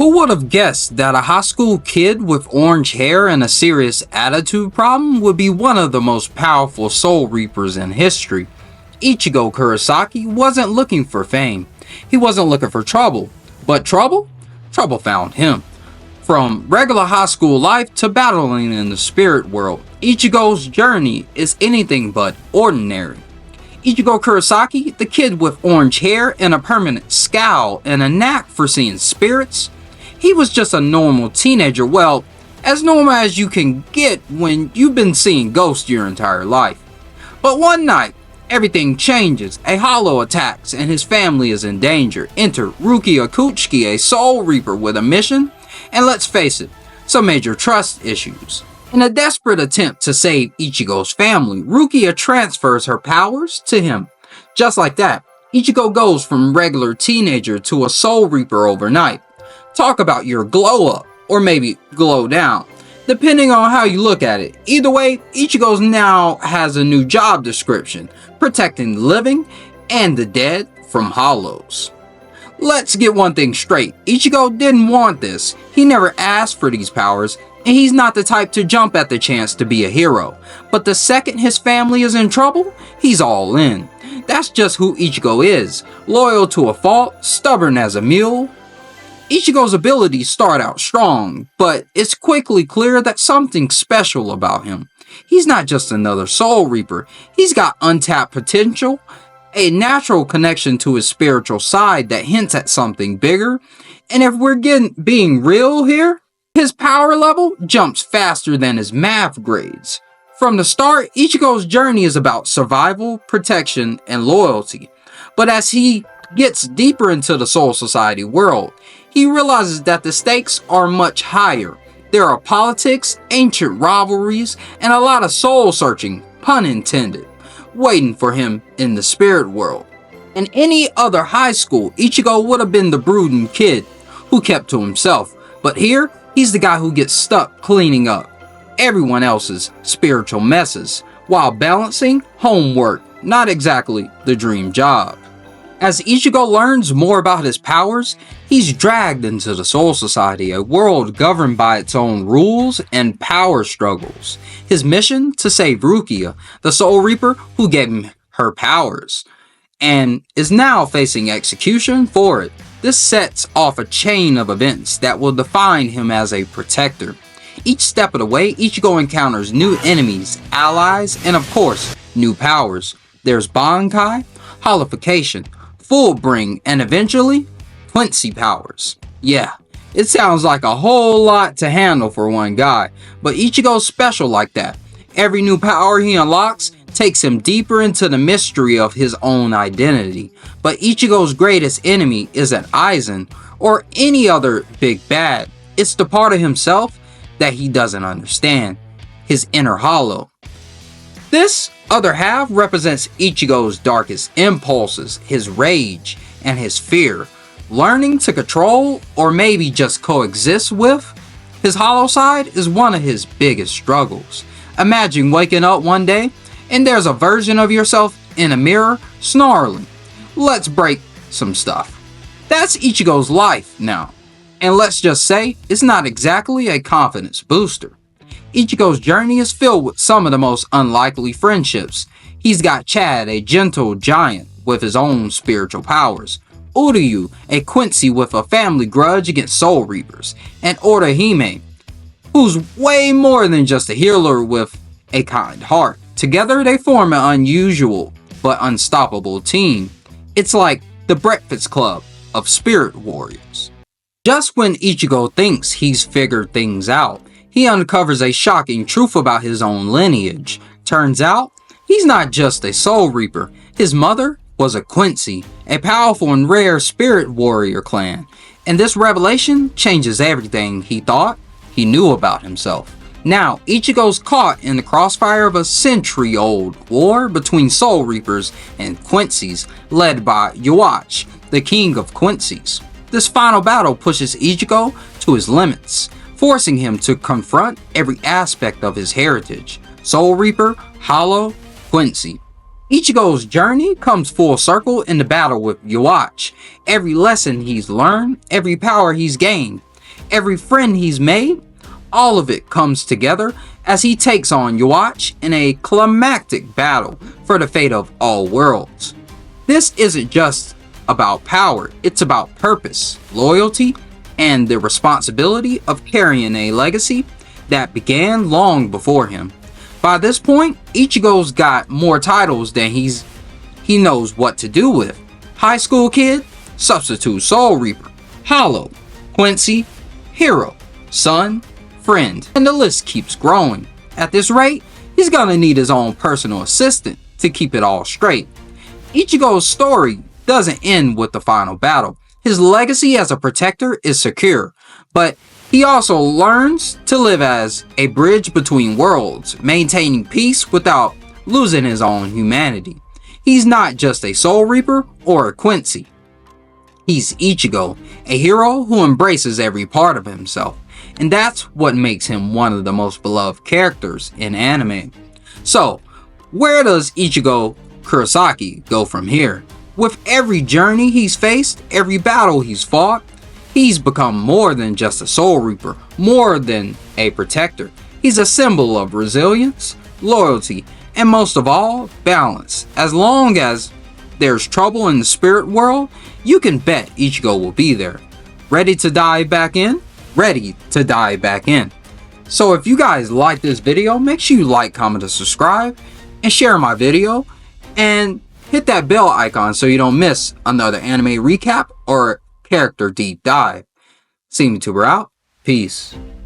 Who would have guessed that a high school kid with orange hair and a serious attitude problem would be one of the most powerful Soul Reapers in history? Ichigo Kurosaki wasn't looking for fame. He wasn't looking for trouble. But trouble? Trouble found him. From regular high school life to battling in the spirit world, Ichigo's journey is anything but ordinary. Ichigo Kurosaki, the kid with orange hair and a permanent scowl and a knack for seeing spirits, he was just a normal teenager, well, as normal as you can get when you've been seeing ghosts your entire life. But one night, everything changes. A hollow attacks and his family is in danger. Enter Byakuya Kuchiki, a Soul Reaper with a mission, and let's face it, some major trust issues. In a desperate attempt to save Ichigo's family, Rukia transfers her powers to him. Just like that, Ichigo goes from regular teenager to a Soul Reaper overnight. Talk about your glow up, or maybe glow down, depending on how you look at it. Either way, Ichigo now has a new job description, protecting the living and the dead from hollows. Let's get one thing straight, Ichigo didn't want this. He never asked for these powers, and he's not the type to jump at the chance to be a hero. But the second his family is in trouble, he's all in. That's just who Ichigo is, loyal to a fault, stubborn as a mule. Ichigo's abilities start out strong, but it's quickly clear that something's special about him. He's not just another Soul Reaper, he's got untapped potential, a natural connection to his spiritual side that hints at something bigger, and if we're being real here, his power level jumps faster than his math grades. From the start, Ichigo's journey is about survival, protection, and loyalty, but as he gets deeper into the Soul Society world, he realizes that the stakes are much higher. There are politics, ancient rivalries, and a lot of soul searching, pun intended, waiting for him in the spirit world. In any other high school, Ichigo would have been the brooding kid who kept to himself, but here, he's the guy who gets stuck cleaning up everyone else's spiritual messes while balancing homework, not exactly the dream job. As Ichigo learns more about his powers, he's dragged into the Soul Society, a world governed by its own rules and power struggles. His mission? To save Rukia, the Soul Reaper who gave him her powers, and is now facing execution for it. This sets off a chain of events that will define him as a protector. Each step of the way, Ichigo encounters new enemies, allies, and of course, new powers. There's Bankai, Holification, Full Bring, and eventually, Quincy powers. Yeah, it sounds like a whole lot to handle for one guy, but Ichigo's special like that. Every new power he unlocks takes him deeper into the mystery of his own identity. But Ichigo's greatest enemy isn't Aizen or any other big bad. It's the part of himself that he doesn't understand, his inner hollow. This other half represents Ichigo's darkest impulses, his rage, and his fear. Learning to control, or maybe just coexist with, his hollow side is one of his biggest struggles. Imagine waking up one day, and there's a version of yourself in a mirror, snarling, "Let's break some stuff." That's Ichigo's life now. And let's just say, it's not exactly a confidence booster. Ichigo's journey is filled with some of the most unlikely friendships. He's got Chad, a gentle giant with his own spiritual powers, Uryu, a Quincy with a family grudge against Soul Reapers, and Urahime, who's way more than just a healer with a kind heart. Together they form an unusual but unstoppable team. It's like the Breakfast Club of spirit warriors. Just when Ichigo thinks he's figured things out, he uncovers a shocking truth about his own lineage. Turns out, he's not just a Soul Reaper. His mother was a Quincy, a powerful and rare spirit warrior clan. And this revelation changes everything he thought he knew about himself. Now, Ichigo's caught in the crossfire of a century-old war between Soul Reapers and Quincy's, led by Yuach, the king of Quincy's. This final battle pushes Ichigo to his limits, forcing him to confront every aspect of his heritage: Soul Reaper, Hollow, Quincy. Ichigo's journey comes full circle in the battle with Yuach. Every lesson he's learned, every power he's gained, every friend he's made, all of it comes together as he takes on Yhwach in a climactic battle for the fate of all worlds. This isn't just about power, it's about purpose, loyalty, and the responsibility of carrying a legacy that began long before him. By this point, Ichigo's got more titles than he knows what to do with. High School Kid, Substitute Soul Reaper, Hollow, Quincy, Hero, Son, Friend, and the list keeps growing. At this rate, he's gonna need his own personal assistant to keep it all straight. Ichigo's story doesn't end with the final battle. His legacy as a protector is secure, but he also learns to live as a bridge between worlds, maintaining peace without losing his own humanity. He's not just a Soul Reaper or a Quincy. He's Ichigo, a hero who embraces every part of himself, and that's what makes him one of the most beloved characters in anime. So, where does Ichigo Kurosaki go from here? With every journey he's faced, every battle he's fought, he's become more than just a Soul Reaper, more than a protector. He's a symbol of resilience, loyalty, and most of all, balance. As long as there's trouble in the spirit world, you can bet Ichigo will be there. Ready to dive back in? Ready to dive back in. So if you guys like this video, make sure you like, comment, and subscribe, and share my video, and hit that bell icon so you don't miss another anime recap or character deep dive. Seemlytuber out. Peace.